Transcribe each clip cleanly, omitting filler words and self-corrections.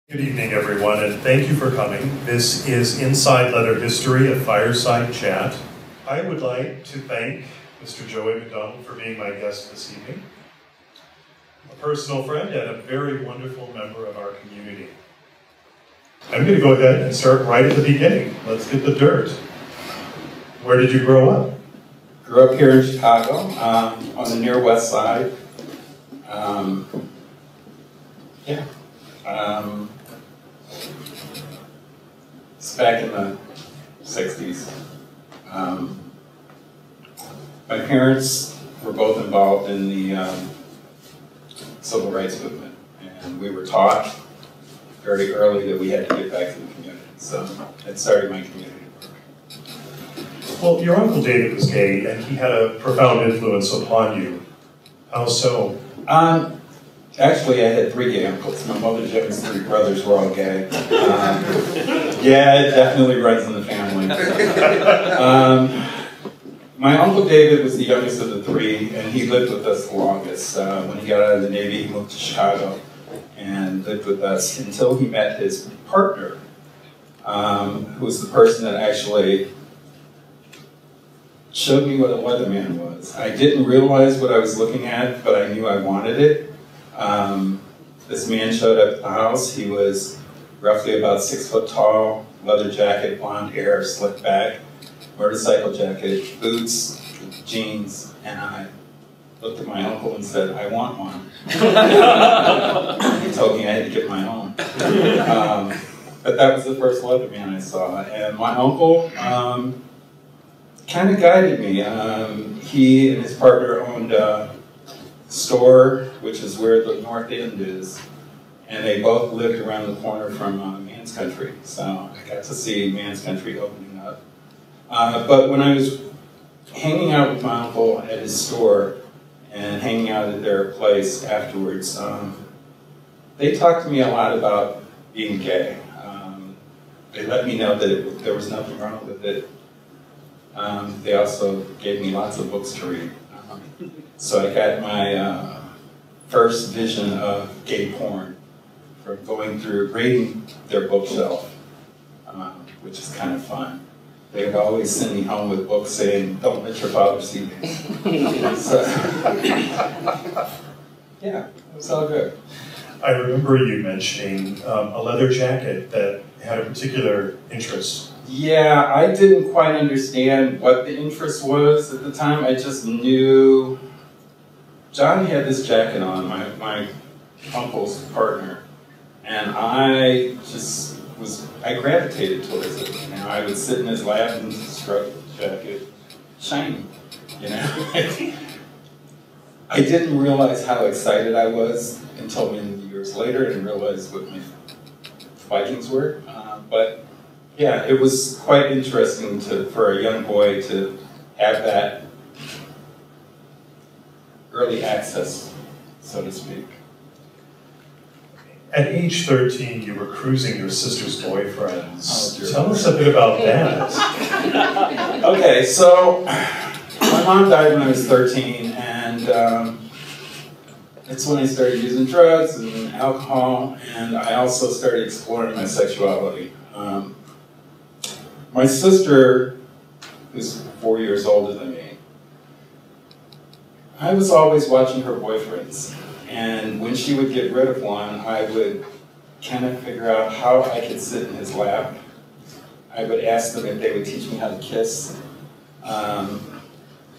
Good evening, everyone, and thank you for coming. This is Inside Leather History, a Fireside Chat. I would like to thank Mr. Joanne McDonald for being my guest this evening, a personal friend and a very wonderful member of our community. I'm going to go ahead and start right at the beginning. Let's get the dirt. Where did you grow up? Grew up here in Chicago, on the near west side. It's back in the 60s. My parents were both involved in the civil rights movement, and we were taught very early that we had to get back to the community. So it started my community work. Well, your Uncle David was gay, and he had a profound influence upon you. How so? Actually, I had 3 gay uncles. My mother, Jim's 3 brothers were all gay. Yeah, it definitely runs in the family. My Uncle David was the youngest of the 3, and he lived with us the longest. When he got out of the Navy, he moved to Chicago and lived with us until he met his partner, who was the person that actually showed me what a weatherman was. I didn't realize what I was looking at, but I knew I wanted it. This man showed up at the house. He was roughly about 6 foot tall, leather jacket, blonde hair, slick back, motorcycle jacket, boots, jeans, and I looked at my uncle and said, "I want one." He told me I had to get my own. But that was the first weatherman I saw. And my uncle kind of guided me. He and his partner owned a store, which is where the North End is, and they both lived around the corner from Man's Country, so I got to see Man's Country opening up. But when I was hanging out with my uncle at his store and hanging out at their place afterwards, they talked to me a lot about being gay. They let me know that there was nothing wrong with it. They also gave me lots of books to read. So I got my first vision of gay porn from going through, raiding their bookshelf, which is kind of fun. They would always send me home with books saying, "Don't let your father see these." So, yeah, it was all good. I remember you mentioning a leather jacket that had a particular interest. Yeah, I didn't quite understand what the interest was at the time. I just knew John had this jacket on, my uncle's partner, and I gravitated towards it. You know, I would sit in his lap and stroke the jacket, shiny, you know. I didn't realize how excited I was until many years later and realized what my Vikings were, but yeah, it was quite interesting for a young boy to have that early access, so to speak. At age 13, you were cruising your sister's boyfriends. Oh, tell us a bit about that. Okay, so my mom died when I was 13, and it's when I started using drugs and alcohol, and I also started exploring my sexuality. My sister, who's 4 years older than me, I was always watching her boyfriends, and when she would get rid of one, I would kind of figure out how I could sit in his lap. I would ask them if they would teach me how to kiss,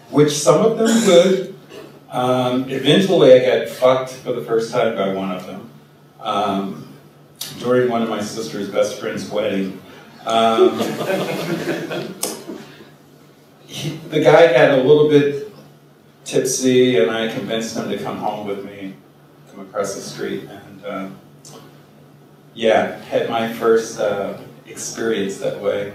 which some of them could. Eventually I got fucked for the first time by one of them during one of my sister's best friend's wedding. The guy got a little bit tipsy, and I convinced him to come home with me, come across the street, and yeah, had my first experience that way.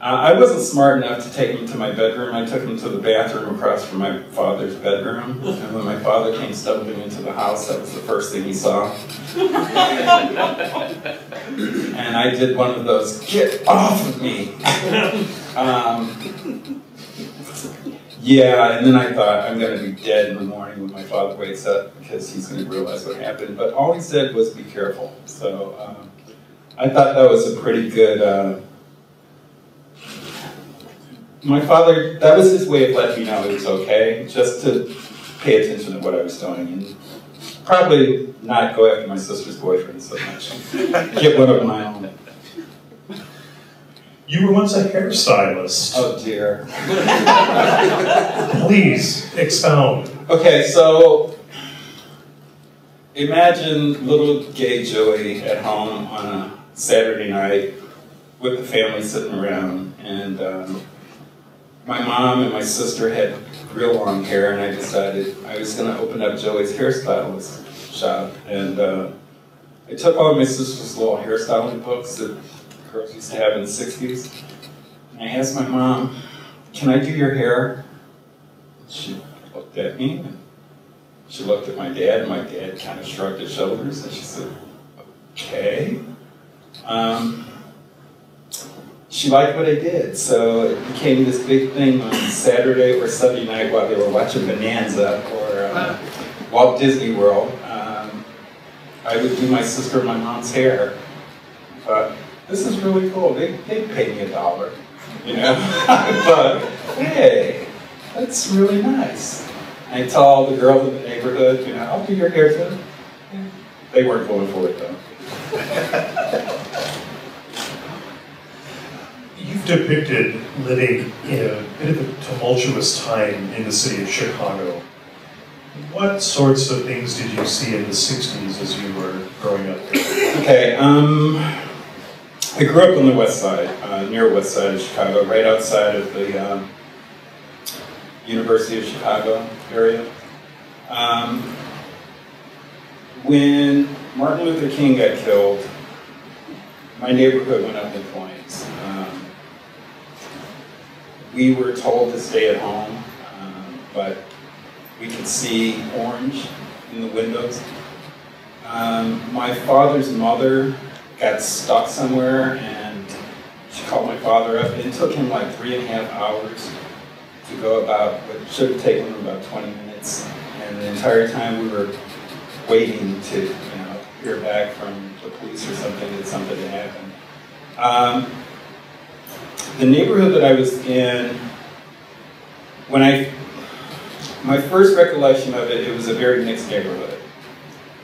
I wasn't smart enough to take him to my bedroom. I took him to the bathroom across from my father's bedroom, and when my father came stumbling into the house, that was the first thing he saw. And I did one of those, "Get off of me!" Yeah, and then I thought, I'm going to be dead in the morning when my father wakes up because he's going to realize what happened. But all he said was, be careful. So I thought that was a pretty good... my father, that was his way of letting me know it was okay, just to pay attention to what I was doing. And probably not go after my sister's boyfriend so much. Get one of my own. You were once a hairstylist. Oh dear. Please, expound. Okay, so imagine little gay Joey at home on a Saturday night with the family sitting around, and my mom and my sister had real long hair, and I decided I was going to open up Joey's hairstylist shop. And I took all of my sister's little hairstyling books that girls used to have in the 60s. And I asked my mom, can I do your hair? She looked at me, and she looked at my dad, and my dad kind of shrugged his shoulders, and she said, okay. She liked what I did, so it became this big thing on Saturday or Sunday night while they were watching Bonanza or Walt Disney World. I would do my sister and my mom's hair. But this is really cool. They paid me $1, you know. But hey, that's really nice. I tell all the girls in the neighborhood, you know, I'll do your hair too. They weren't going for it though. You've depicted living in a bit of a tumultuous time in the city of Chicago. What sorts of things did you see in the 60s as you were growing up there? Okay, I grew up on the west side, near west side of Chicago, right outside of the University of Chicago area. When Martin Luther King got killed, my neighborhood went up in flames. We were told to stay at home, but we could see orange in the windows. My father's mother got stuck somewhere, and she called my father up. It took him like 3.5 hours to go about what should have taken him about 20 minutes. And the entire time we were waiting to, you know, hear back from the police or something that something had happened. The neighborhood that I was in, my first recollection of it, it was a very mixed neighborhood.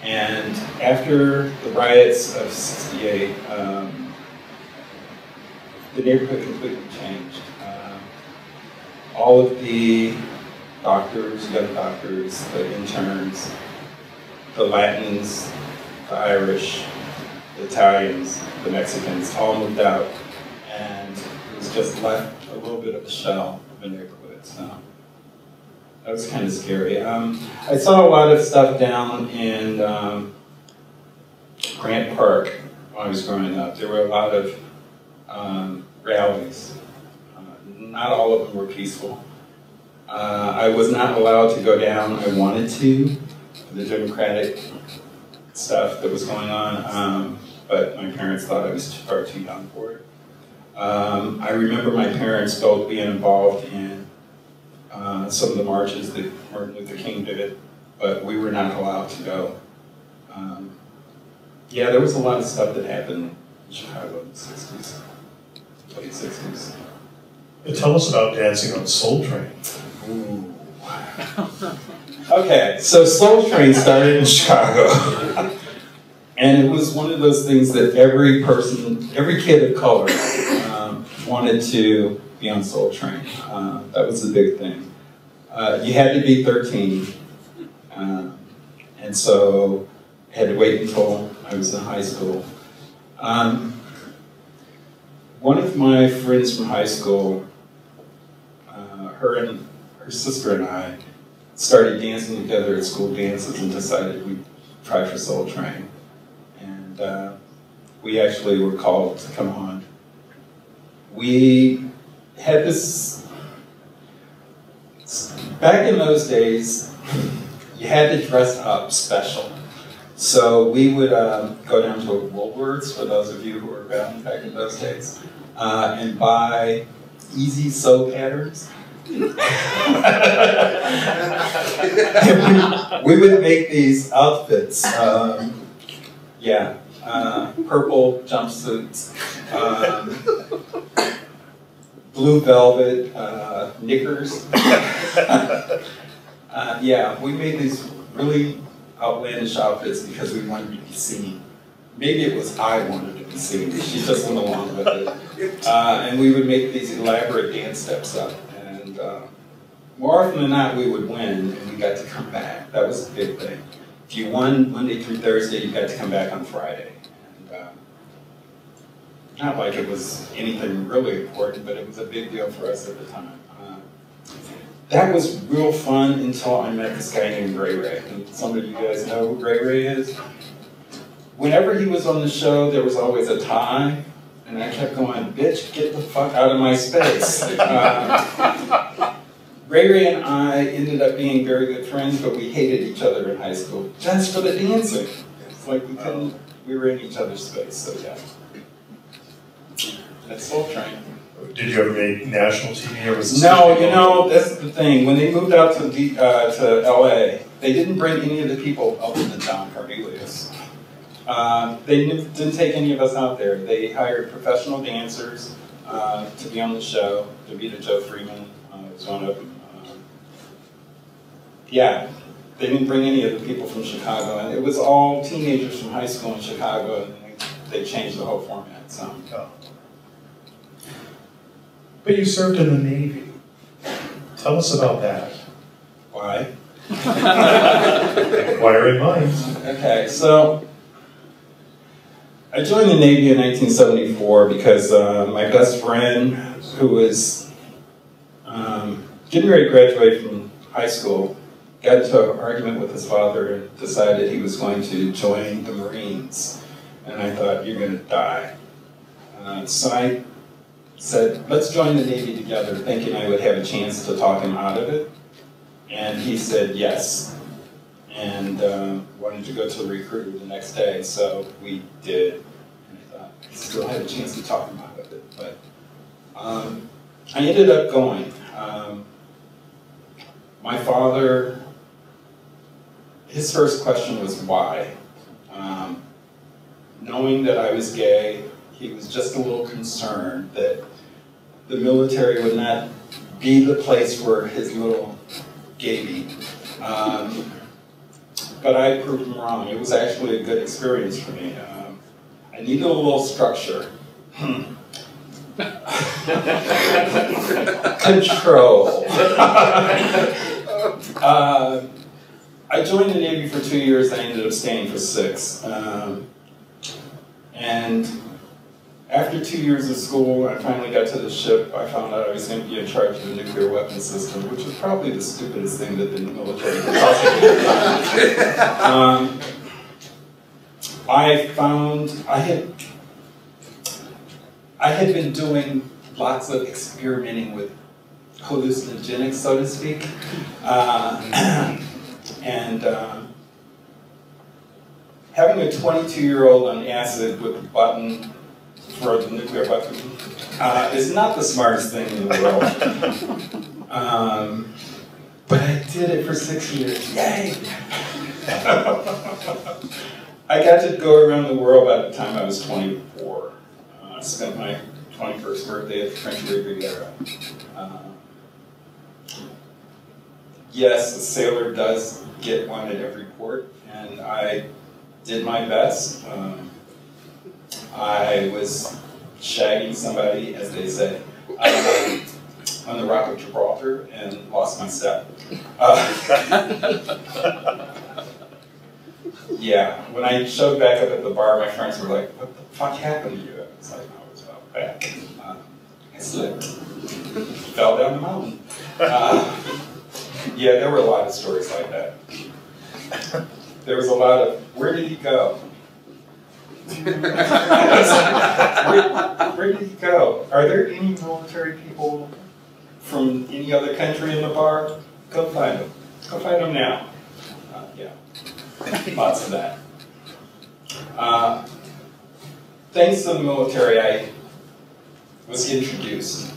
And after the riots of '68, the neighborhood completely changed. All of the doctors, young doctors, the interns, the Latins, the Irish, the Italians, the Mexicans, all moved out. And it was just left a little bit of a shell of a neighborhood. So that was kind of scary. I saw a lot of stuff down in Grant Park when I was growing up. There were a lot of rallies. Not all of them were peaceful. I was not allowed to go down. I wanted to, the Democratic stuff that was going on, but my parents thought I was far too young for it. I remember my parents both being involved in some of the marches that Martin Luther King did, but we were not allowed to go. Yeah, there was a lot of stuff that happened in Chicago in the 60s, late 60s. Tell us about dancing on Soul Train. Ooh. Okay, so Soul Train started in Chicago. And it was one of those things that every person, every kid of color wanted to be on Soul Train. That was the big thing. You had to be 13. And so I had to wait until I was in high school. One of my friends from high school, her sister and I started dancing together at school dances and decided we'd try for Soul Train. And we actually were called to come on. We had this, back in those days, you had to dress up special. So we would go down to Woolworths, for those of you who were around back in those days, and buy easy sew patterns. We would make these outfits. Purple jumpsuits, blue velvet knickers. We made these really outlandish outfits because we wanted to be seen. Maybe it was I wanted to be seen. She just went along with it. And we would make these elaborate dance steps up. And more often than not, we would win, and we got to come back. That was a big thing. If you won Monday through Thursday, you got to come back on Friday. And not like it was anything really important, but it was a big deal for us at the time. That was real fun until I met this guy named Ray Ray. And some of you guys know who Ray Ray is. Whenever he was on the show, there was always a tie, and I kept going, bitch, get the fuck out of my space. Ray Ray and I ended up being very good friends, but we hated each other in high school just for the dancing. It's like we were in each other's space, so yeah. That's Soul Train. Did you ever make national TV or was it? No, that's the thing. When they moved out to LA, they didn't bring any of the people other than Don Cornelius. They didn't take any of us out there. They hired professional dancers to be on the show. Davita Joe Freeman was one of them. They didn't bring any of the people from Chicago, and it was all teenagers from high school in Chicago, and they changed the whole format some. But you served in the Navy. Tell us about that. Why? Inquiring minds. Okay, so I joined the Navy in 1974 because my best friend, who was getting ready to graduate from high school, got into an argument with his father and decided he was going to join the Marines. And I thought, you're going to die. So I said, let's join the Navy together, thinking I would have a chance to talk him out of it. And he said yes. And wanted to go to the recruiter the next day, so we did. And I thought, I still had a chance to talk him out of it. But I ended up going. My father, his first question was why. Knowing that I was gay, he was just a little concerned that the military would not be the place for his little baby. But I proved him wrong. It was actually a good experience for me. I needed a little structure. Control. I joined the Navy for 2 years. I ended up staying for 6. And after 2 years of school, I finally got to the ship. I found out I was going to be in charge of the nuclear weapon system, which was probably the stupidest thing that the military could possibly do. I had been doing lots of experimenting with hallucinogenics, so to speak, and having a 22-year-old on acid with a button for the nuclear weapon is not the smartest thing in the world. But I did it for 6 years. Yay! I got to go around the world by the time I was 24. I spent my 21st birthday at the French Riviera. Yes, a sailor does get one at every port, and I did my best. I was shagging somebody, as they say, on the Rock of Gibraltar and lost my step. Yeah, when I showed back up at the bar, my friends were like, what the fuck happened to you? I was like, I was out back. I slipped. Fell down the mountain. Yeah, there were a lot of stories like that. There was a lot of, where did he go? Where did he go? Are there any military people from any other country in the bar? Go find them. Go find them now. Yeah, lots of that. Thanks to the military, I was introduced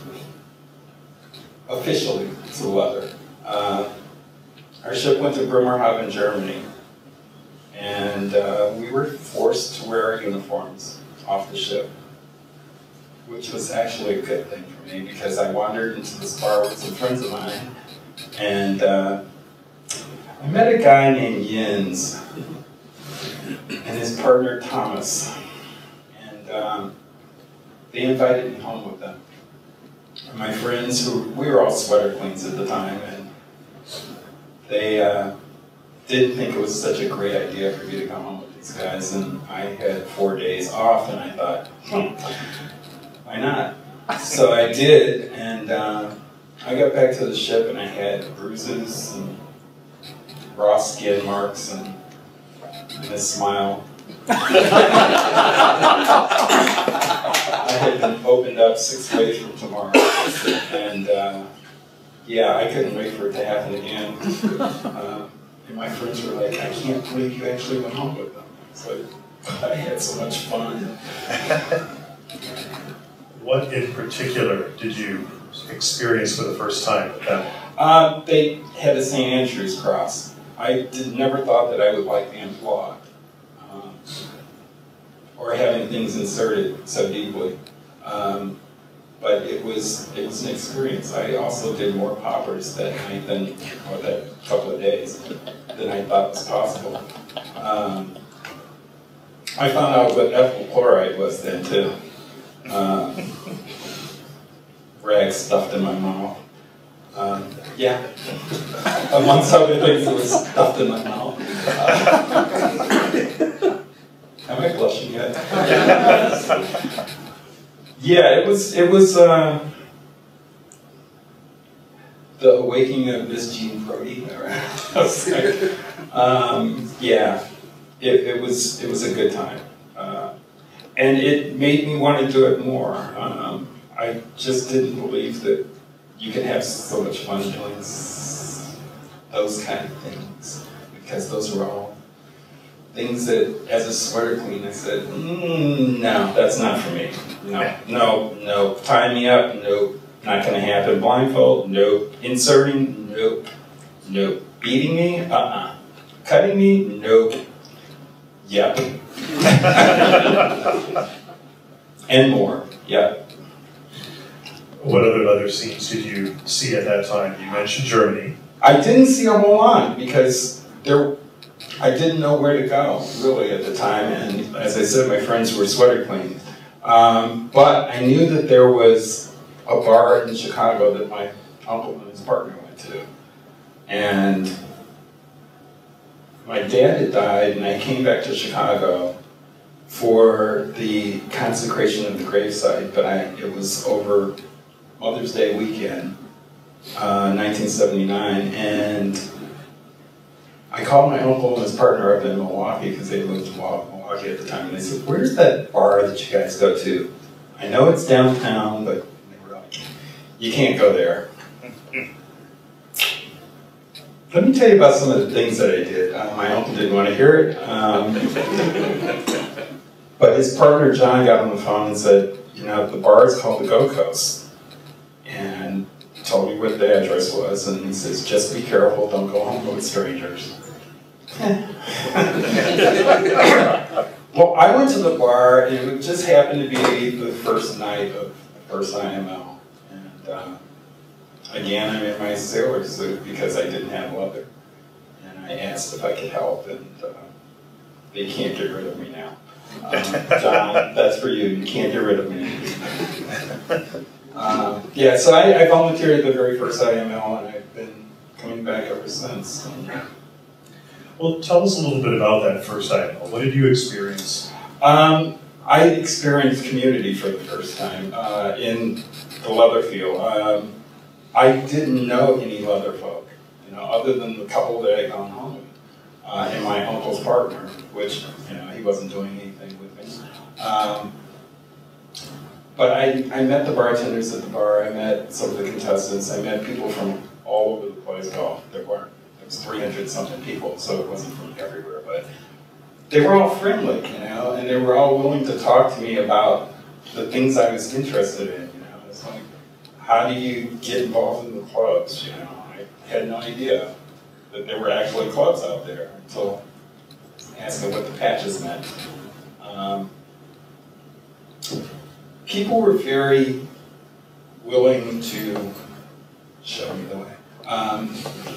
officially to leather. Our ship went to Bremerhaven, Germany, and we were forced to wear our uniforms off the ship, which was actually a good thing for me because I wandered into this bar with some friends of mine, and I met a guy named Jens and his partner Thomas, and they invited me home with them. And my friends, we were all sweater queens at the time, and they didn't think it was such a great idea for me to come home with these guys, and I had 4 days off, and I thought, why not? So I did, and I got back to the ship, and I had bruises and raw skin marks and a smile. I had been opened up 6 ways from tomorrow, and yeah, I couldn't wait for it to happen again. And my friends were like, I can't believe you actually went home with them. So I had so much fun. What in particular did you experience for the first time with them? They had a St. Andrew's cross. I never thought that I would like being flogged or having things inserted so deeply. But it was an experience. I also did more poppers that night or that couple of days than I thought was possible. I found out what ethyl chloride was then too. Rags stuffed in my mouth. Yeah, amongst other things, it was stuffed in my mouth. Am I blushing yet? Yeah, it was the awakening of Miss Jean Brody. Yeah, it was a good time, and it made me want to do it more. I just didn't believe that you could have so much fun doing those kind of things, because those were all things that, as a sweater queen, I said, no, that's not for me. No. Tie me up, nope. Not going to happen. Blindfold, nope. Inserting, nope. Beating me, Cutting me, nope. Yep. And more, yep. What other scenes did you see at that time? You mentioned Germany. I didn't see a whole lot because I didn't know where to go, really, at the time. And as I said, my friends were sweater cleaning. But I knew that there was a bar in Chicago that my uncle and his partner went to. And my dad had died, and I came back to Chicago for the consecration of the gravesite, but it was over Mother's Day weekend, 1979, and I called my uncle and his partner up in Milwaukee, because they lived in Milwaukee at the time, and they said, where's that bar that you guys go to? I know it's downtown, but they were like, you can't go there. Let me tell you about some of the things that I did. My uncle didn't want to hear it, but his partner John got on the phone and said, the bar is called the Go Coast, and told me what the address was, and he says, just be careful, don't go home with strangers. Well, I went to the bar, and it just happened to be the first night of the first IML. And again, I'm in my sailor suit because I didn't have leather. And I asked if I could help, and they can't get rid of me now. John, that's for you. You can't get rid of me. Yeah, so I volunteered at the very first IML, and I've been coming back ever since. Well, tell us a little bit about that first IML. What did you experience? I experienced community for the first time in the leather field. I didn't know any leather folk, other than the couple that I'd gone home with, and my uncle's partner, which he wasn't doing anything with me. But I met the bartenders at the bar. I met some of the contestants. I met people from all over the place. Well, there was 300-something people, so it wasn't from everywhere, but they were all friendly, and they were all willing to talk to me about the things I was interested in. It's like, how do you get involved in the clubs? You know, I had no idea that there were actually clubs out there until asking what the patches meant. People were very willing to show me the way.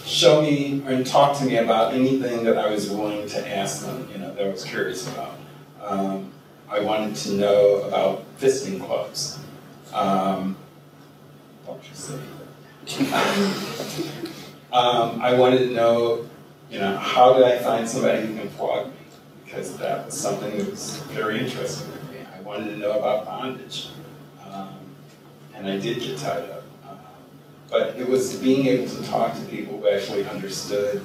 Show me and talk to me about anything that I was willing to ask them, you know, that I was curious about. I wanted to know about fisting clubs. Don't you say that. I wanted to know, you know, how did I find somebody who can flog me? Because that was something that was very interesting to me. I wanted to know about bondage. And I did get tied up. But it was being able to talk to people who actually understood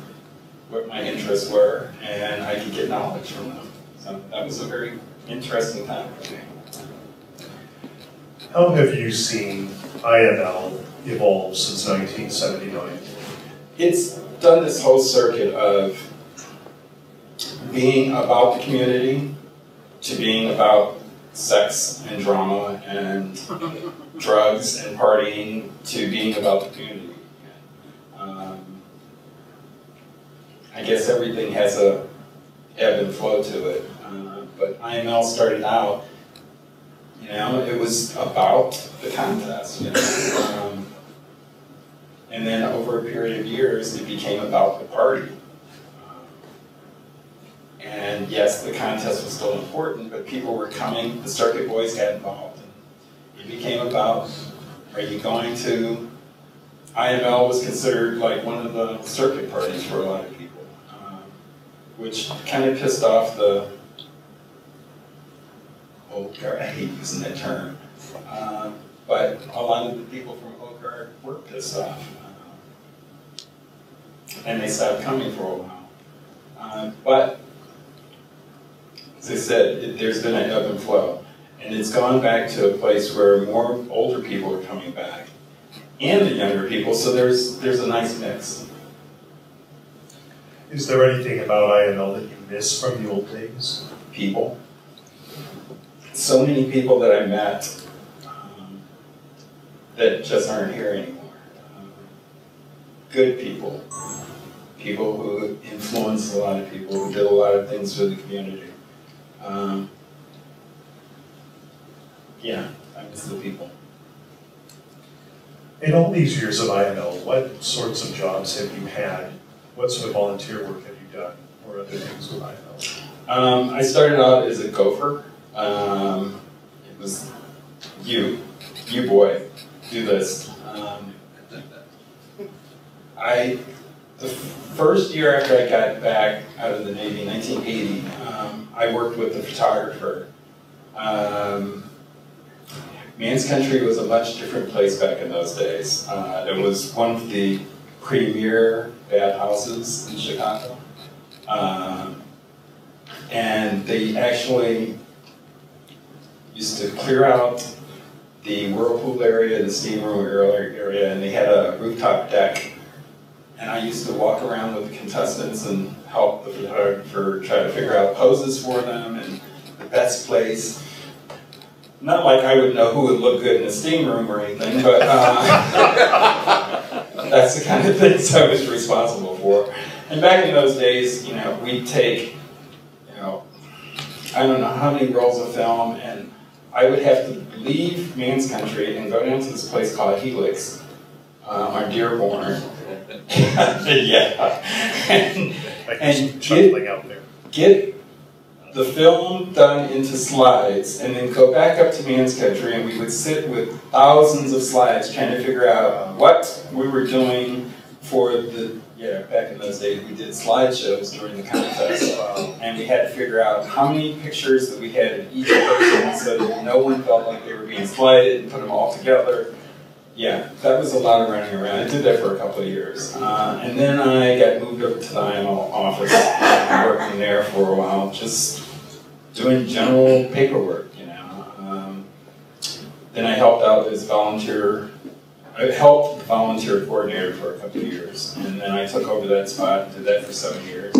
what my interests were, and I could get knowledge from them. So that was a very interesting time for me. How have you seen IML evolve since 1979? It's done this whole circuit of being about the community to being about sex and drama and drugs and partying to being about the community. I guess everything has a ebb and flow to it, but IML started out, you know, it was about the contest, you know, and then over a period of years it became about the party. And yes, the contest was still important, but people were coming, the circuit boys got involved. And it became about, are you going to, IML was considered like one of the circuit parties for a lot of people, which kind of pissed off the old guard. I hate using that term. But a lot of the people from old guard were pissed off. And they stopped coming for a while. But as I said, there's been an ebb and flow. And it's gone back to a place where more older people are coming back and the younger people, so there's a nice mix. Is there anything about IML that you miss from the old days? People. So many people that I met that just aren't here anymore. Good people. People who influenced a lot of people, who did a lot of things for the community. Yeah, I miss the people. In all these years of IML, what sorts of jobs have you had? What sort of volunteer work have you done, or other things with IML? I started out as a gopher. It was you boy, do this. The first year after I got back out of the Navy, 1980, I worked with a photographer. Man's Country was a much different place back in those days. It was one of the premier bathhouses in Chicago. And they actually used to clear out the whirlpool area, the steam room area, and they had a rooftop deck. And I used to walk around with the contestants and help the photographer try to figure out poses for them and the best place. Not like I would know who would look good in a steam room or anything, but that's the kind of things I was responsible for. And back in those days, you know, we'd take, you know, I don't know how many rolls of film, and I would have to leave Man's Country and go down to this place called Helix, on Dearborn. Yeah. and get the film done into slides, and then go back up to Man's Country, and we would sit with thousands of slides trying to figure out what we were doing for the, back in those days we did slideshows during the contest, and we had to figure out how many pictures that we had of each person so that no one felt like they were being slided, and put them all together. Yeah, that was a lot of running around. I did that for a couple of years. And then I got moved over to the IML office and working there for a while, just doing general paperwork, you know. Then I helped out as volunteer coordinator for a couple of years. And then I took over that spot and did that for 7 years.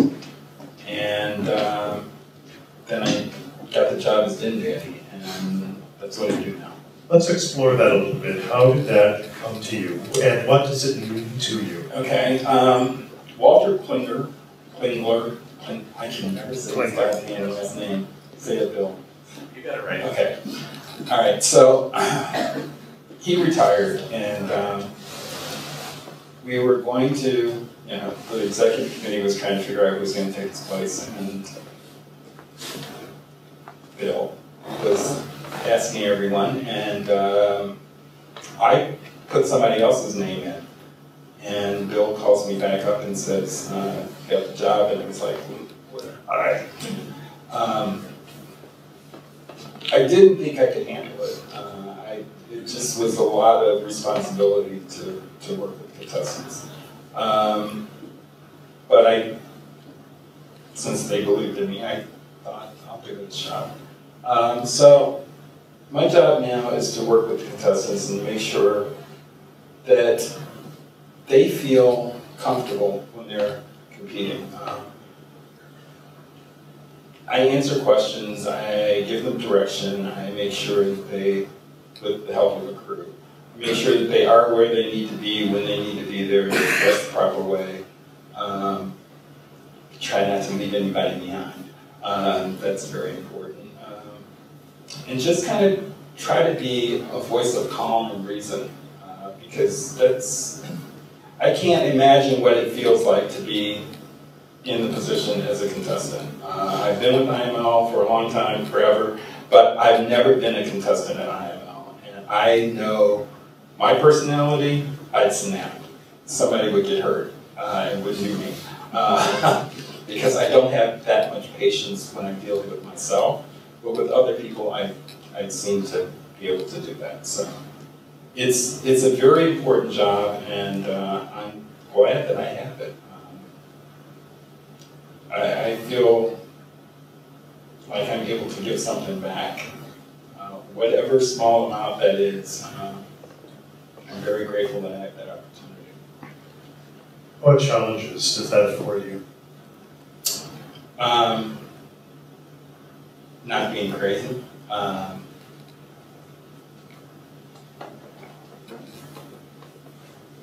And then I got the job as Din Daddy, and that's what I do now. Let's explore that a little bit. How did that come to you, and what does it mean to you? Okay, Walter Klingler, I can never say his last name. Say it, Bill. You got it right. Okay. All right. So he retired, and we were going to, the executive committee was trying to figure out who was going to take his place, and Bill was asking everyone, and I put somebody else's name in. And Bill calls me back up and says, got the job, and I was like, all right. I didn't think I could handle it. It just was a lot of responsibility to work with contestants. But since they believed in me, I thought I'll give it a shot. So my job now is to work with contestants and make sure that they feel comfortable when they're competing. I answer questions, I give them direction, I make sure that they, with the help of the crew, make sure that they are where they need to be when they need to be there in the best proper way. Try not to leave anybody behind. That's very important. And just kind of try to be a voice of calm and reason, because I can't imagine what it feels like to be in the position as a contestant. I've been with IML for a long time, forever, but I've never been a contestant at IML. And I know my personality, I'd snap. Somebody would get hurt and would do me. Because I don't have that much patience when I'm dealing with myself, but with other people, I seem to be able to do that. So it's a very important job, and I'm glad that I have it. I feel like I'm able to give something back, whatever small amount that is. I'm very grateful that I have that opportunity. What challenges does that afford you? Not being crazy.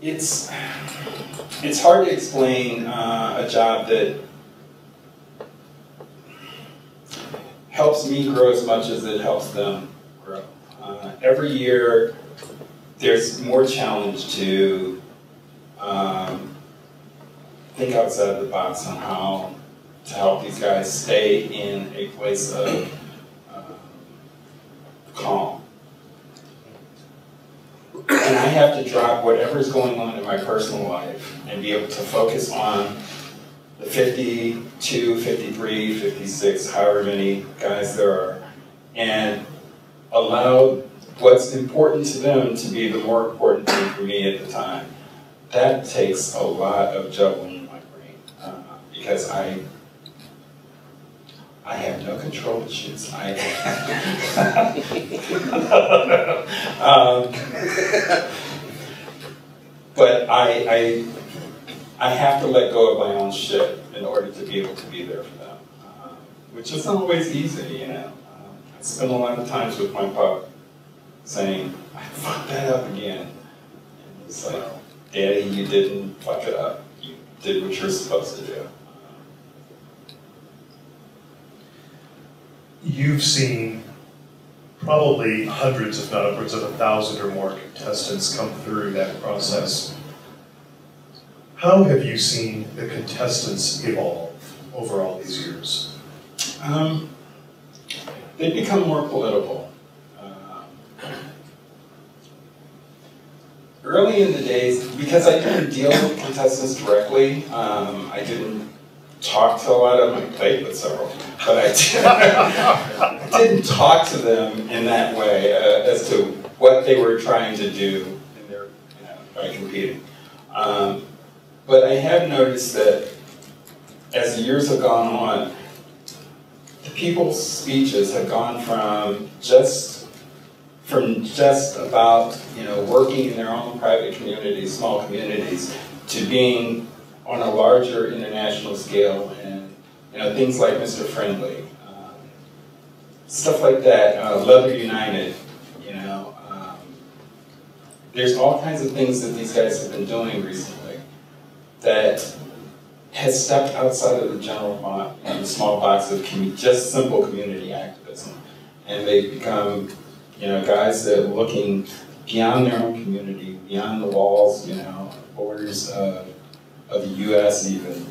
It's hard to explain a job that helps me grow as much as it helps them grow. Every year, there's more challenge to think outside the box on how to help these guys stay in a place of calm. And I have to drop whatever's going on in my personal life and be able to focus on the 52, 53, 56, however many guys there are, and allow what's important to them to be the more important thing for me at the time. That takes a lot of juggling in my brain, because I have no control issues. But I have to let go of my own shit in order to be able to be there for them, which isn't always easy, I spend a lot of times with my pup saying, I fucked that up again. And it's like, Daddy, you didn't fuck it up. You did what you're supposed to do. You've seen probably hundreds, if not upwards of 1,000 or more contestants come through that process. How have you seen the contestants evolve over all these years? They've become more political. Early in the days, because I didn't deal with contestants directly, I didn't talk to a lot of them. I played with several, but I didn't talk to them in that way as to what they were trying to do in their, by competing. But I have noticed that as the years have gone on, the people's speeches have gone from just about working in their own private communities, small communities, to being on a larger international scale, and things like Mr. Friendly, stuff like that, Leather United, there's all kinds of things that these guys have been doing recently that has stepped outside of the general box, the small box of just simple community activism. And they've become, guys that are looking beyond their own community, beyond the walls, borders of the U.S. even,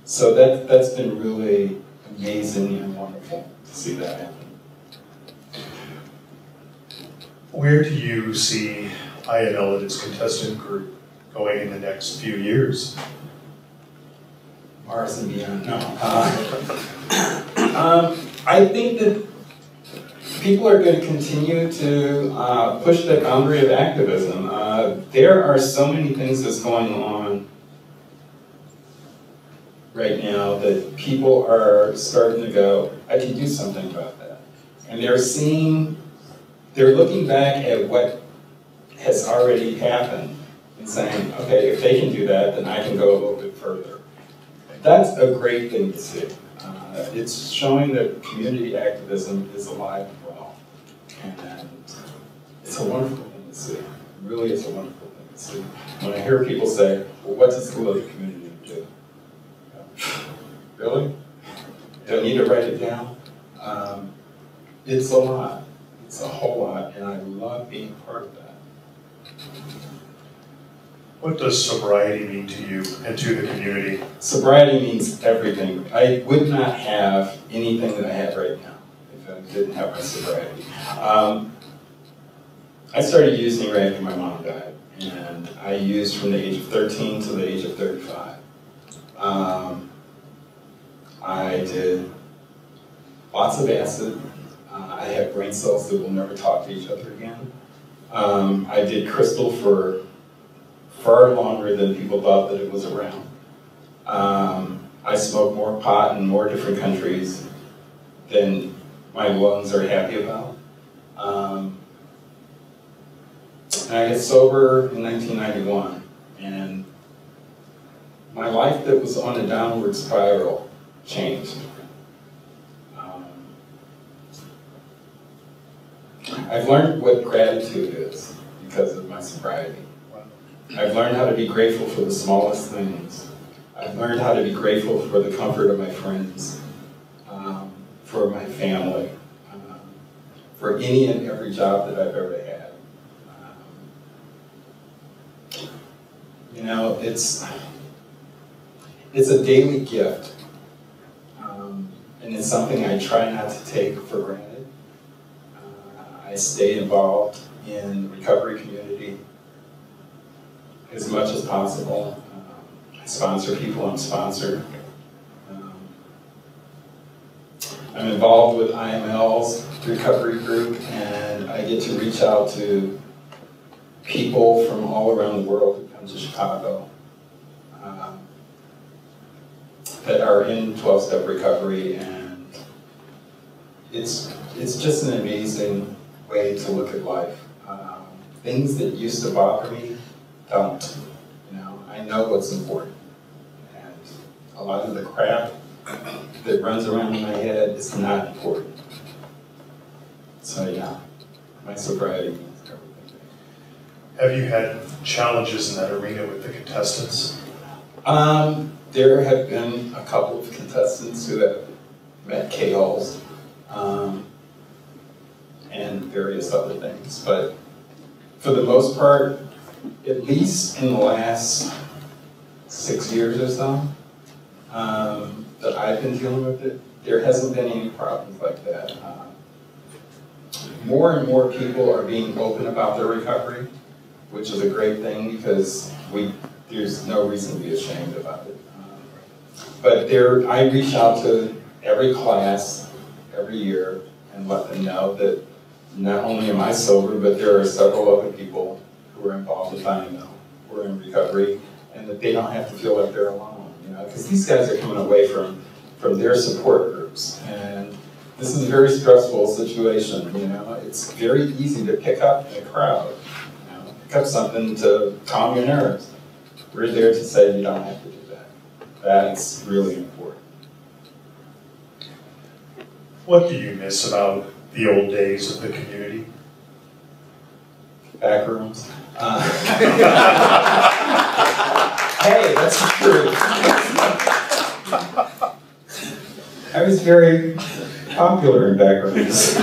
So that's been really amazing and wonderful to see that happen. Where do you see INL and its contestant group going in the next few years? Mars and beyond, no. I think that people are going to continue to push that boundary of activism. There are so many things that's going on right now that people are starting to go, I can do something about that. And they're looking back at what has already happened and saying, okay, if they can do that, then I can go a little bit further. That's a great thing to see. It's showing that community activism is alive and well. And it's a wonderful thing to see. It really is a wonderful thing to see. When I hear people say, well, what does the little community do? Really? Don't need to write it down? It's a lot. It's a whole lot, and I love being part of that. What does sobriety mean to you and to the community? Sobriety means everything. I would not have anything that I have right now if I didn't have my sobriety. I started using right after my mom died, and I used from the age of 13 to the age of 35. I did lots of acid. I have brain cells that will never talk to each other again. I did crystal for far longer than people thought that it was around. I smoked more pot in more different countries than my lungs are happy about. And I got sober in 1991, and my life that was on a downward spiral changed. I've learned what gratitude is because of my sobriety. I've learned how to be grateful for the smallest things. I've learned how to be grateful for the comfort of my friends, for my family, for any and every job that I've ever had. It's a daily gift, and it's something I try not to take for granted. I stay involved in the recovery community as much as possible. I sponsor people I'm sponsored. I'm involved with IML's recovery group, and I get to reach out to people from all around the world who come to Chicago that are in 12-step recovery, and it's just an amazing way to look at life. Things that used to bother me don't. I know what's important, and a lot of the crap that runs around in my head is not important. So yeah, my sobriety means everything. Have you had challenges in that arena with the contestants? There have been a couple of contestants who have met K-holes and various other things, but for the most part, at least in the last 6 years or so that I've been dealing with it, there hasn't been any problems like that. More and more people are being open about their recovery, which is a great thing because there's no reason to be ashamed about it. But I reach out to every class every year and let them know that not only am I sober, but there are several other people who are involved with IML, who are in recovery, and that they don't have to feel like they're alone. Because these guys are coming away from their support groups, and this is a very stressful situation. It's very easy to pick up in a crowd, pick up something to calm your nerves. We're there to say you don't have to do that. That's really important. What do you miss about the old days of the community? back rooms. Hey, that's true. I was very popular in back rooms.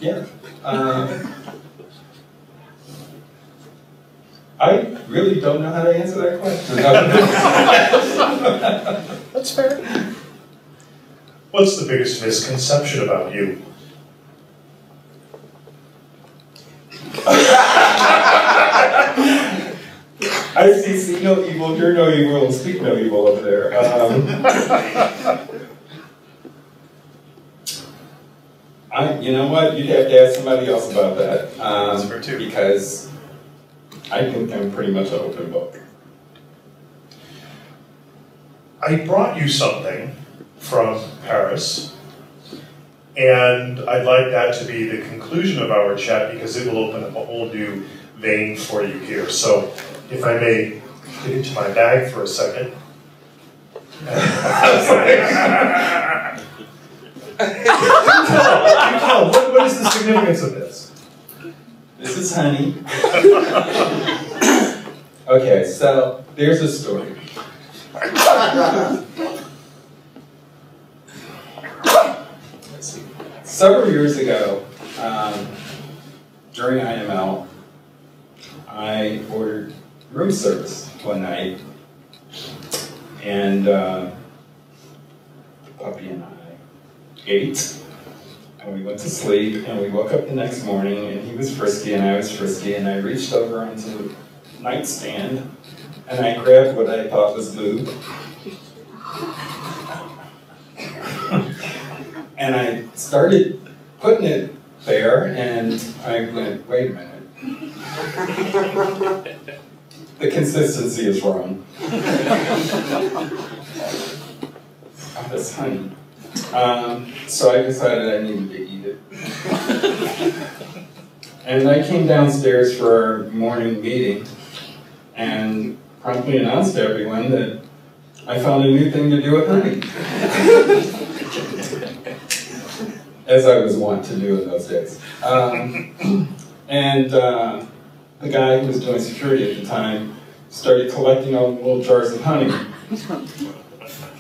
Yeah. I really don't know how to answer that question. That's fair. What's the biggest misconception about you? I see no evil, hear no evil, and speak no evil over there. You know what? You'd have to ask somebody else about that. Because I think I'm pretty much an open book. I brought you something from Paris, and I'd like that to be the conclusion of our chat because it will open up a whole new vein for you here. So, if I may get into my bag for a second. What is the significance of this? This is honey. Okay, so there's a story. Let's see. Several years ago, during IML, I ordered room service one night, and the puppy and I ate, and we went to sleep, and we woke up the next morning, and he was frisky, and I was frisky, and I reached over onto the nightstand, and I grabbed what I thought was lube, and I started putting it there, and I went, wait a minute. The consistency is wrong. Oh, that's honey. So I decided I needed to eat it. And I came downstairs for our morning meeting and promptly announced to everyone that I found a new thing to do with honey. As I was wont to do in those days. The guy who was doing security at the time started collecting all the little jars of honey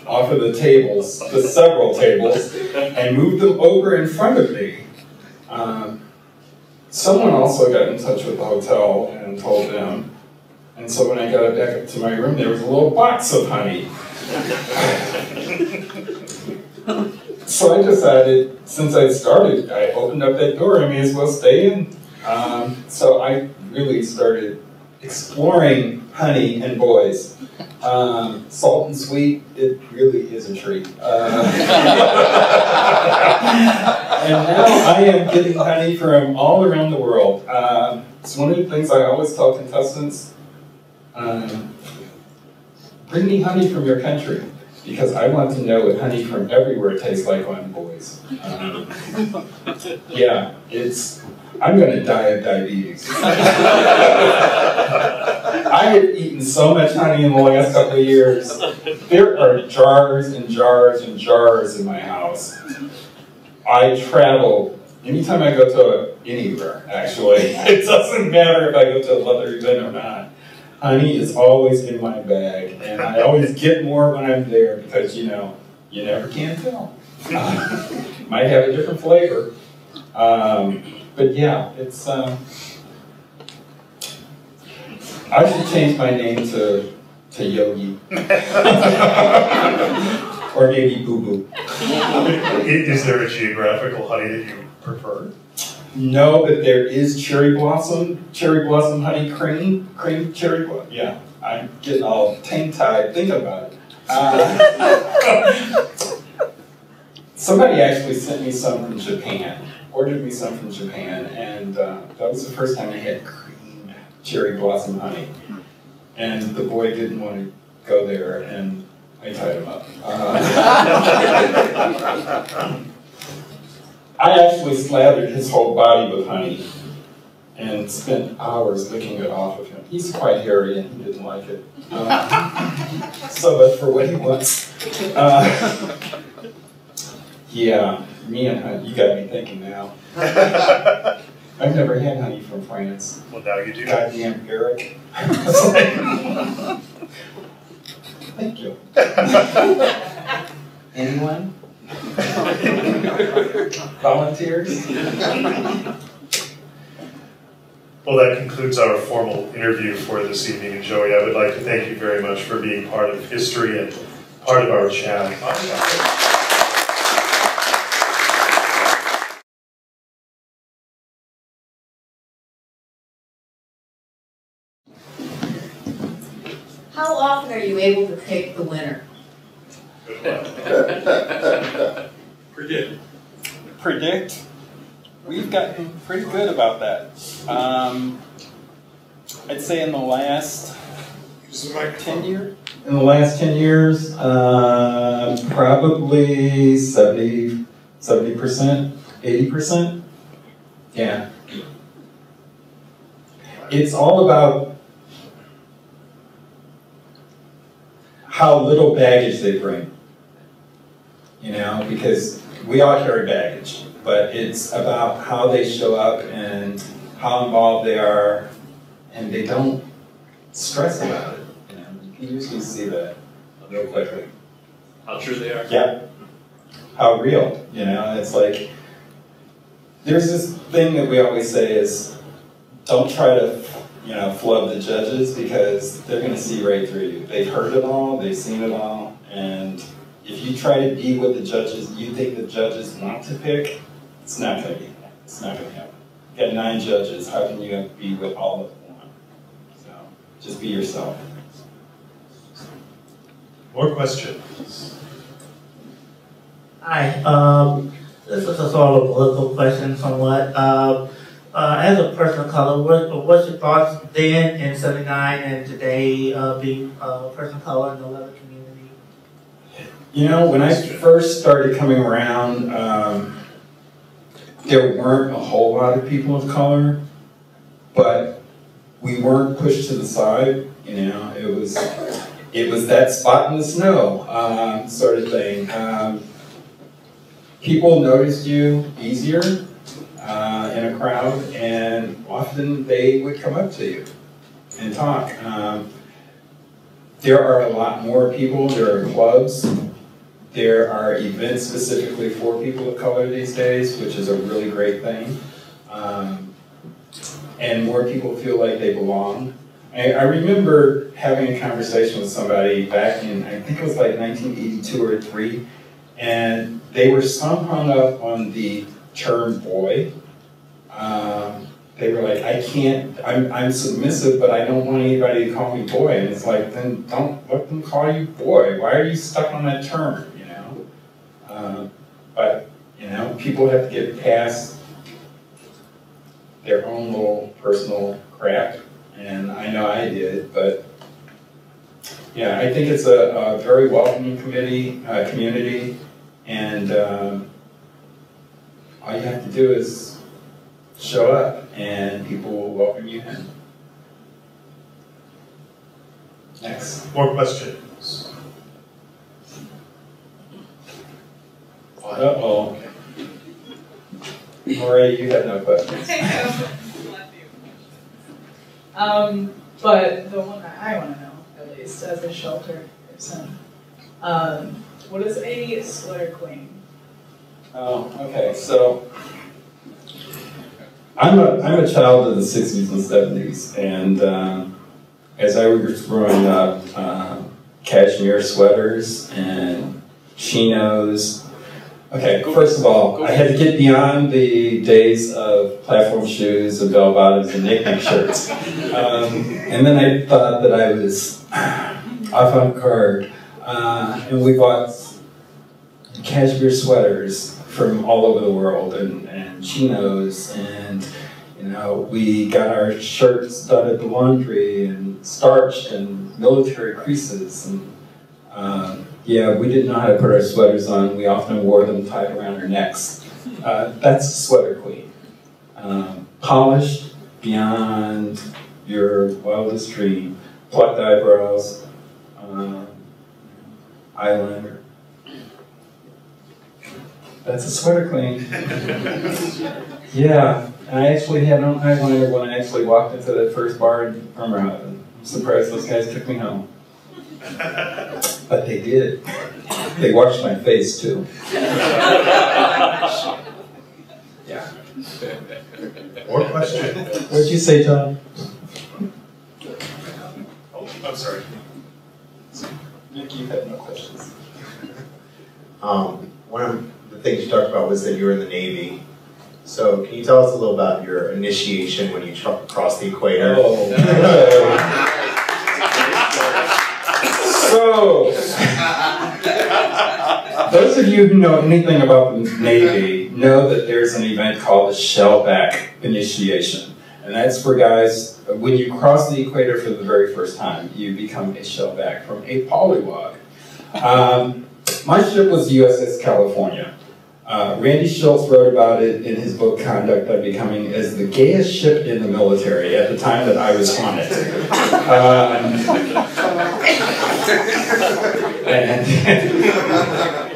off of the tables, the several tables, and moved them over in front of me. Someone also got in touch with the hotel and told them, and so when I got back up to my room, there was a little box of honey. So I decided, since I started, I opened up that door, I may as well stay in. So I really started exploring honey and boys. Salt and sweet, it really is a treat. And now I am getting honey from all around the world. It's one of the things I always tell contestants, bring me honey from your country, because I want to know what honey from everywhere tastes like on boys. Yeah, I'm going to die of diabetes. I have eaten so much honey in the last couple of years. There are jars and jars and jars in my house. I travel, anytime I go to anywhere, actually. It doesn't matter if I go to a leather event or not. Honey is always in my bag, and I always get more when I'm there because, you know, you never can tell. Might have a different flavor. But yeah, it's, I should change my name to Yogi. Or maybe Boo Boo. Is there a geographical honey that you prefer? No, but there is cherry blossom honey cream cherry blossom. Yeah, I'm getting all tongue-tied thinking about it. Somebody actually sent me some from Japan, ordered me some from Japan, and that was the first time I had creamed cherry blossom honey. And the boy didn't want to go there, and I tied him up. I actually slathered his whole body with honey and spent hours licking it off of him. He's quite hairy and he didn't like it. So that's for what he wants. Yeah, Me and honey, you got me thinking now. I've never had honey from France. Well, now you do. Goddamn Eric. Thank you. Anyone? Volunteers? Well, that concludes our formal interview for this evening. And Joey, I would like to thank you very much for being part of history and part of our chat. How often are you able to pick the winner? Predict? We've gotten pretty good about that. I'd say in the last 10 years? In the last 10 years, probably 70%, 80%. Yeah. It's all about how little baggage they bring. You know, because we all carry baggage, but it's about how they show up and how involved they are, and they don't stress about it. You know, you can usually see that real quickly. How true they are. Yeah. How real, you know, it's like, there's this thing that we always say is, don't try to, you know, flub the judges, because they're going to see right through you. They've heard it all, they've seen it all, and if you try to be what the judges, you think the judges want to pick, it's not going to be. It's not going to happen. You got 9 judges. How can you be what all of them want? So just be yourself. More questions? Hi. This is a sort of political question, somewhat. As a person of color, what's your thoughts then in '79 and today, being a person of color in the leather community? You know, when I first started coming around, there weren't a whole lot of people of color, but we weren't pushed to the side. You know, it was that spot in the snow sort of thing. People noticed you easier in a crowd, and often they would come up to you and talk. There are a lot more people. There are clubs. There are events specifically for people of color these days, which is a really great thing. And more people feel like they belong. I remember having a conversation with somebody back in, I think it was like 1982 or 3, and they were so hung up on the term boy. They were like, I'm submissive, but I don't want anybody to call me boy. And it's like, then don't let them call you boy. Why are you stuck on that term, you know? But, you know, people have to get past their own little personal crap. And I know I did, but yeah, I think it's a very welcoming community, and all you have to do is show up, and people will welcome you in. Next. More questions? Uh-oh. Marie, you have no questions. But the one that I want to know, at least as a shelter person, what is a sweater queen? Oh, okay. So I'm a child of the 60s and 70s, and as I was growing up, cashmere sweaters and chinos. Okay, first of all, I had to get beyond the days of platform shoes and bell-bottoms and knit shirts. And then I thought that I was avant-garde. And we bought cashmere sweaters from all over the world, and chinos, and you know, we got our shirts done at the laundry and starched and military creases, and yeah, we didn't know how to put our sweaters on. We often wore them tied around our necks. That's a sweater queen. Polished beyond your wildest dream. Plucked eyebrows, eyeliner. That's a sweater clean. Yeah, I actually had an eyeliner when I actually walked into that first bar in Irma. I'm surprised those guys took me home. But they did. They washed my face too. Yeah. More questions? What'd you say, John? Oh, I'm sorry. Nick, you had no questions. One of the things you talked about was that you were in the Navy. So can you tell us a little about your initiation when you crossed the equator? Oh, so, those of you who know anything about the Navy know that there's an event called the shellback initiation. And that's for guys, when you cross the equator for the very first time, you become a shellback from a polywog. My ship was the USS California. Randy Schultz wrote about it in his book, Conduct Unbecoming, as the gayest ship in the military at the time that I was on it. And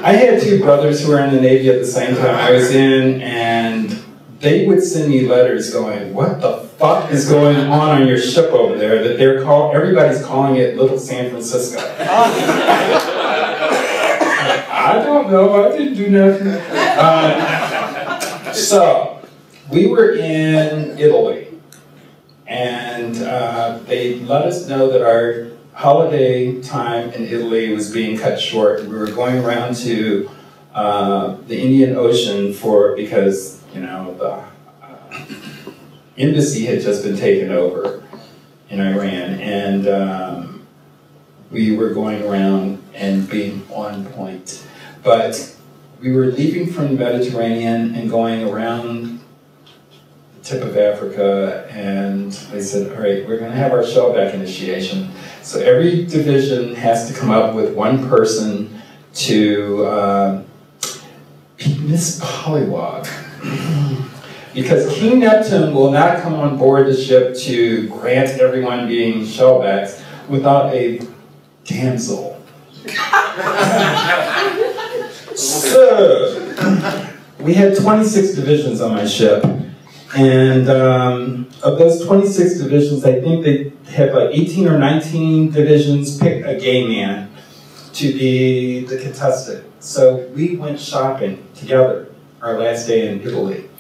I had two brothers who were in the Navy at the same time I was in, and they would send me letters going, what the fuck is going on your ship over there that everybody's calling it Little San Francisco. I don't know, I didn't do nothing. So, we were in Italy, and they let us know that our holiday time in Italy was being cut short. We were going around to the Indian Ocean because, you know, the embassy had just been taken over in Iran, and we were going around and being on point. But we were leaving from the Mediterranean and going around the tip of Africa, and they said, all right, we're going to have our shellback initiation. So every division has to come up with one person to be Miss Polywog. Because King Neptune will not come on board the ship to grant everyone being shellbacks without a damsel. So, we had 26 divisions on my ship, and of those 26 divisions, I think they had like 18 or 19 divisions pick a gay man to be the contestant. So we went shopping together our last day in Italy,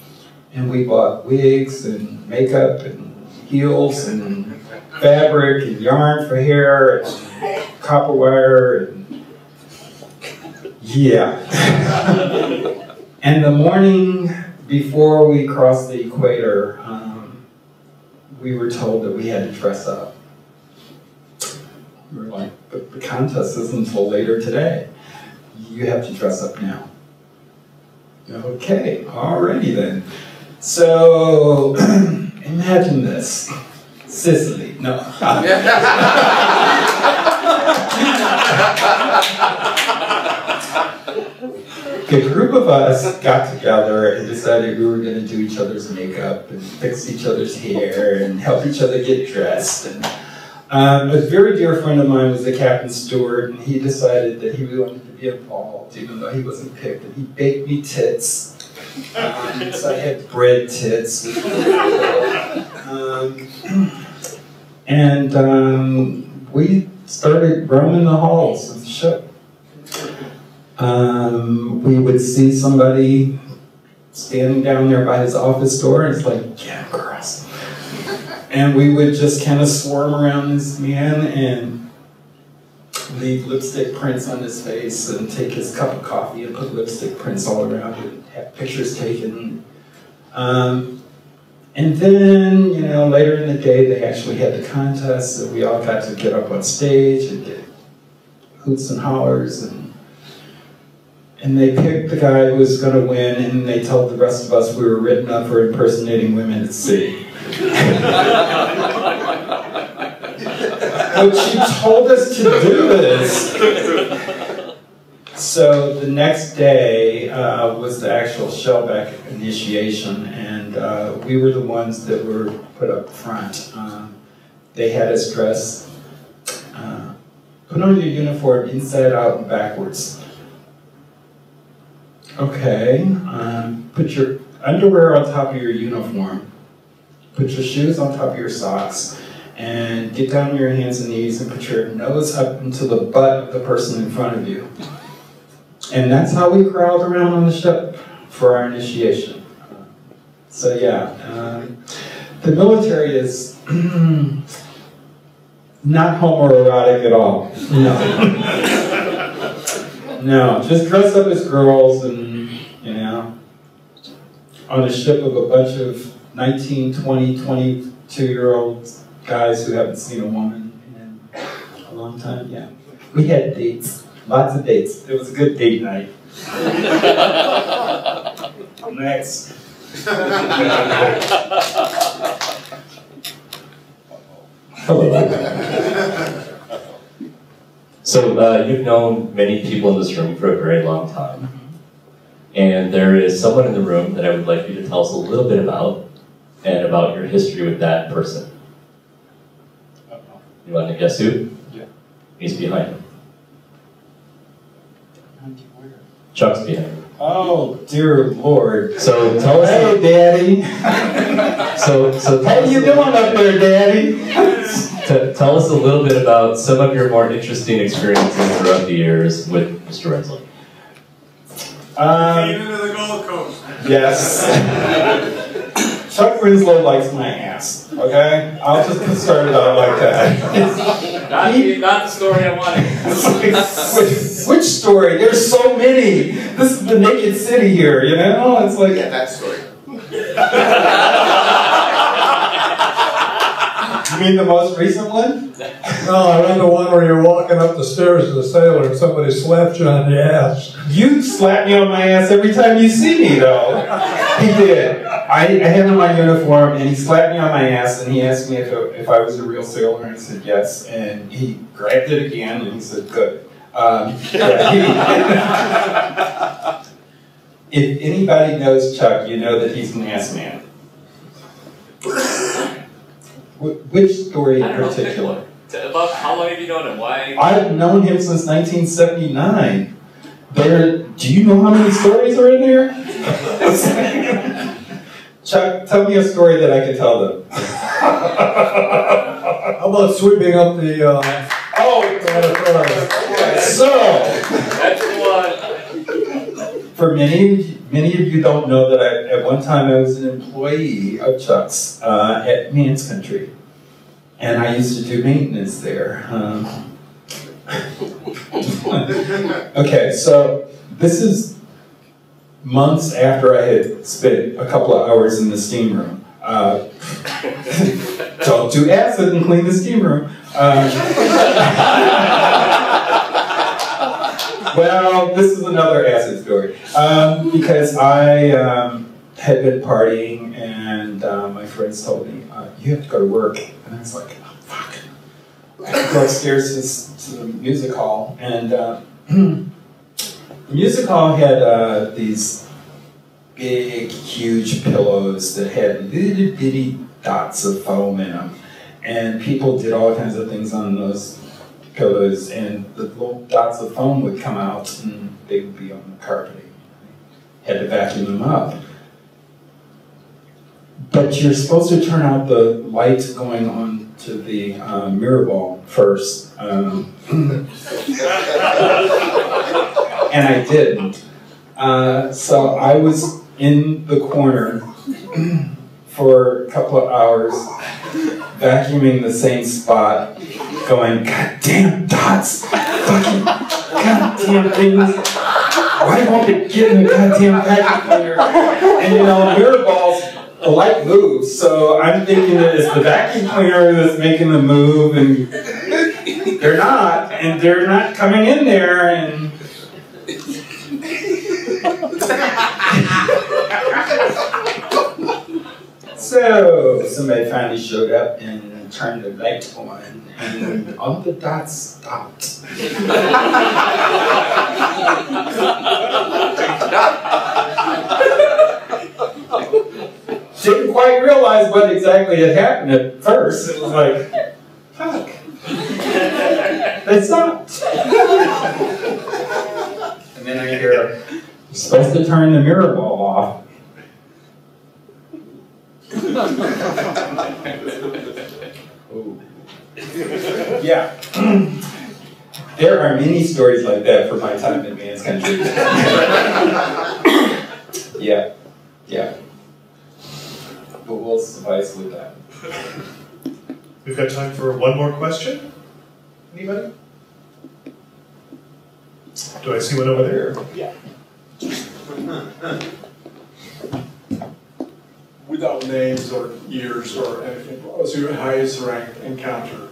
and we bought wigs and makeup and heels and fabric and yarn for hair and copper wire and yeah. And the morning before we crossed the equator, we were told that we had to dress up. We were like, but the contest isn't until later today. You have to dress up now. Okay, alrighty then. So, imagine this. Sicily, no. A group of us got together and decided we were going to do each other's makeup and fix each other's hair and help each other get dressed. And a very dear friend of mine was the captain steward, and he decided that he wanted to be involved, even though he wasn't picked. And he baked me tits. So I had bread tits. We started roaming the halls of the ship. We would see somebody standing down there by his office door, and it's like, yeah, girls. And we would just kind of swarm around this man and leave lipstick prints on his face and take his cup of coffee and put lipstick prints all around it and have pictures taken. And then, you know, later in the day, they actually had the contest, so we all got to get up on stage and get hoots and hollers, and they picked the guy who was going to win, and they told the rest of us we were written up for impersonating women at sea. But she told us to do this. So the next day was the actual shellback initiation, and we were the ones that were put up front. They had us dress, put on your uniform inside out and backwards. Okay, put your underwear on top of your uniform. Put your shoes on top of your socks. And get down on your hands and knees and put your nose up into the butt of the person in front of you. And that's how we crowd around on the ship for our initiation. So yeah, the military is not homoerotic at all. No. No, just dress up as girls and, you know, on a ship of a bunch of 19, 20, 22-year-old guys who haven't seen a woman in a long time. Yeah, we had dates, lots of dates. It was a good date night. Next. Hello. So you've known many people in this room for a very long time, and there is someone in the room that I would like you to tell us a little bit about, and about your history with that person. You want to guess who? Yeah. He's behind him. Chuck's behind him. Oh, dear Lord. So tell us. Hey, Daddy. So How you doing up there, Daddy? tell us a little bit about some of your more interesting experiences throughout the years with Mr. Renzel. Came into the Gold Coast. Yes. Chuck Winslow likes my ass, okay? I'll just start it out like that. Not the story I wanted. Which story? There's so many. This is the naked city here, you know? It's like... Yeah, that story. You mean the most recent one? No, I mean the one where you're walking up the stairs as a sailor and somebody slapped you on the ass. You slap me on my ass every time you see me, though. He did. I had on my uniform, and he slapped me on my ass, and he asked me if I was a real sailor, and I said yes, and he grabbed it again, and he said, good. If anybody knows Chuck, you know that he's an ass man. Which story in particular? About how long have you known him? Why? I've known him since 1979. Do you know how many stories are in there? Chuck, tell me a story that I can tell them. How about sweeping up the So, That's one. for many of you don't know that at one time I was an employee of Chuck's at Man's Country. And I used to do maintenance there. Okay, so this is months after I had spent a couple of hours in the steam room. Don't do acid and clean the steam room. Well, this is another acid story. Because I had been partying and my friends told me, you have to go to work. And I was like, oh, fuck. I had to go upstairs to the music hall. And the music hall had these big, huge pillows that had little bitty dots of foam in them. And people did all kinds of things on those pillows, and the little dots of foam would come out and they would be on the carpet. Had to vacuum them up. But you're supposed to turn out the light going on to the mirror ball first. And I didn't. So I was in the corner for a couple of hours, vacuuming the same spot, going, God damn dots! Fucking goddamn things! Why won't it get in the goddamn vacuum cleaner? And you know, mirror balls, the light moves, so I'm thinking that it's the vacuum cleaner that's making the move, and they're not coming in there, and so somebody finally showed up and turned the light on, and all the dots stopped. Didn't quite realize what exactly had happened at first. It was like, fuck. They stopped. And then I hear, You're supposed to turn the mirror ball off. Yeah. There are many stories like that from my time in man's country. Yeah. Yeah. But we'll suffice with that. We've got time for one more question. Anybody? Do I see one over there? Yeah. Without names or years or anything, what was your highest ranked encounter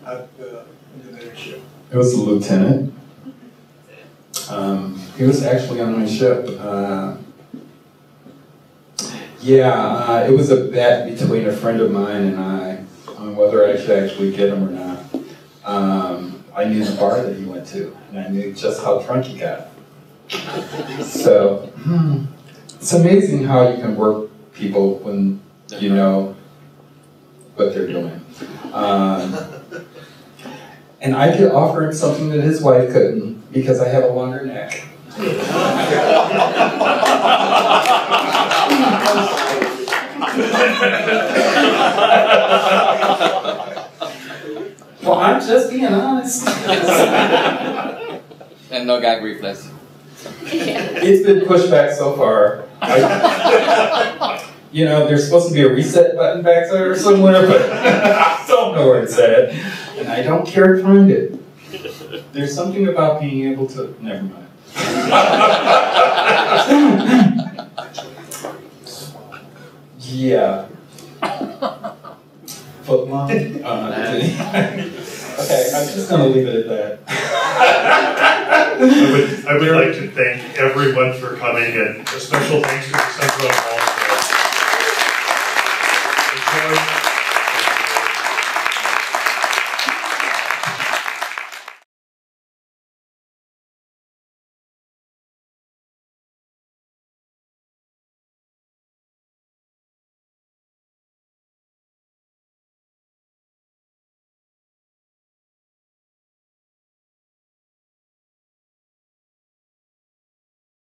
at Indonesia? It was a lieutenant. He was actually on my ship. It was a bet between a friend of mine and I on whether I should actually get him or not. I knew the bar that he went to, and I knew just how drunk he got. So, it's amazing how you can work people when you know what they're doing. And I could offer him something that his wife couldn't, because I have a longer neck. Well, I'm just being honest. And no gag reflex. It's been pushed back so far. You know, there's supposed to be a reset button back there somewhere, but I don't know where it's at. And I don't care to find it. There's something about being able to... Never mind. Yeah. Foot long? Okay, I'm just going to leave it at that. I would like to thank everyone for coming, and a special thanks to the Central Hall.